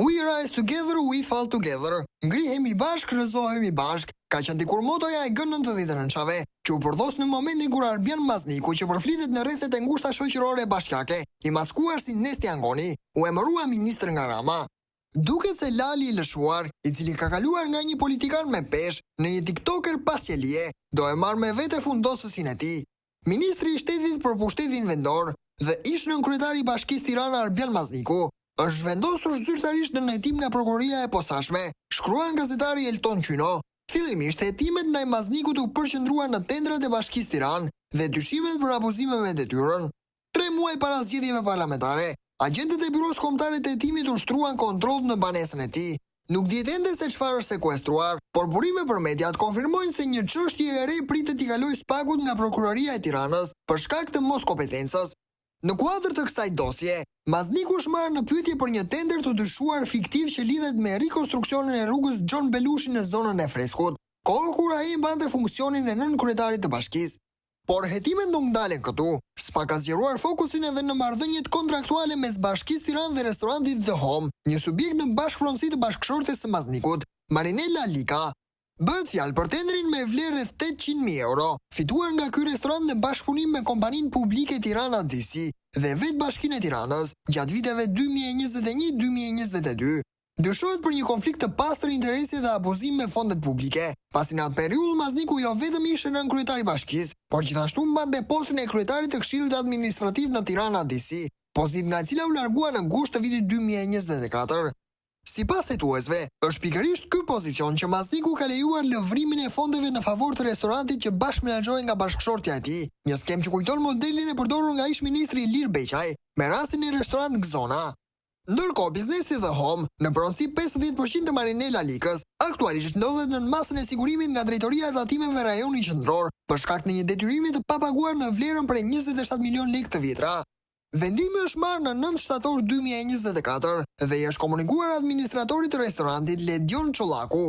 We rise together, we fall together. Ngrihemi bashk, rëzohemi bashk. Ka qenë dikur motoja e G99-çave, që u përdhos në momentin kur Arbian Mazniku, që përflitet në rrethet e ngushta shoqërore bashkiake, i maskuar si Nesti Angoni, u emërua ministër nga Rama. Duket se Lali i lëshuar, i cili ka kaluar nga një politikan me pesh në një tiktoker pasqelie, do e marrë me vete fundosësin e tij. Ministri i shtetit për pushtetin vendor dhe ish nënkryetari i Bashkisë Tirana Arbian Mazniku është vendosur zyrtarisht në hetim nga prokuroria e posaçme, shkruan gazetari Elton Qyno. Fillimisht hetimet ndaj Maznikut u përqendruan në tendrat e Bashkisë Tiranë dhe dyshimet për abuzime me detyrën. 3 muaj para zgjedhjeve parlamentare, agentët e Byros Kombëtare të Hetimit ushtruan kontroll në banesën e tij. Nuk dihet ende se çfarë është sekuestruar, por burime për mediat konfirmojnë se një çështje e re pritet t'i kalojë spagut nga prokuroria e Tiranës për shkak të moskompetencës. Në kuadër të kësaj dosje, Mazniku është marrë në pyetje për një tender të dyshuar fiktiv që lidhet me rikonstruksionin e rrugës Gjon Belushi në zonën e Freskut, kohë kur ai mbante funksionin e nënkryetarit të bashkisë. Por hetimet nuk ndalen këtu, s'pa ka zgjeruar fokusin edhe në marrëdhëniet kontraktuale mes Bashkisë Tiranë dhe restorantit The Home, një subjekt në bashkëpronësi të bashkëshortes së Maznikut, Marinella Lika. Bëhet fjalë për tenderin me vlerë rreth 800.000 euro, fituar nga ky restorant në bashkëpunim me kompaninë publike Tirana DC dhe vetë Bashkinë e Tiranës gjatë viteve 2021-2022. Dyshohet për një konflikt të pastër interesi dhe abuzim me fondet publike, pasi në atë periudhë Mazniku jo vetëm ishte nënkryetari i bashkisë, por gjithashtu mbante postin e kryetarit të Këshillit Administrativ në Tirana DC, pozitë nga e cila u largua në gusht të vitit 2024. Sipas hetuesve, është pikërisht ky pozicion që Mazniku ka lejuar lëvrimin e fondeve në favor të restorantit që bashkëmenaxhohej nga bashkëshortja e tij, një skem që kujton modelin e përdorur nga ish-ministri Ilir Beqaj me rastin e restorant Gzona. Ndërkohë, biznesi The Home, në pronësi 50% të Marinella Likës, aktualisht ndodhet në masën e sigurimit nga drejtoria e tatimeve rajoni qendror, për shkak të një detyrimi të papaguar në vlerën prej 27 milion lekë të vjetra. Vendimi është marrë në 9 shtator 2024 dhe i është komunikuar administratorit të restorantit Ledion Çollaku.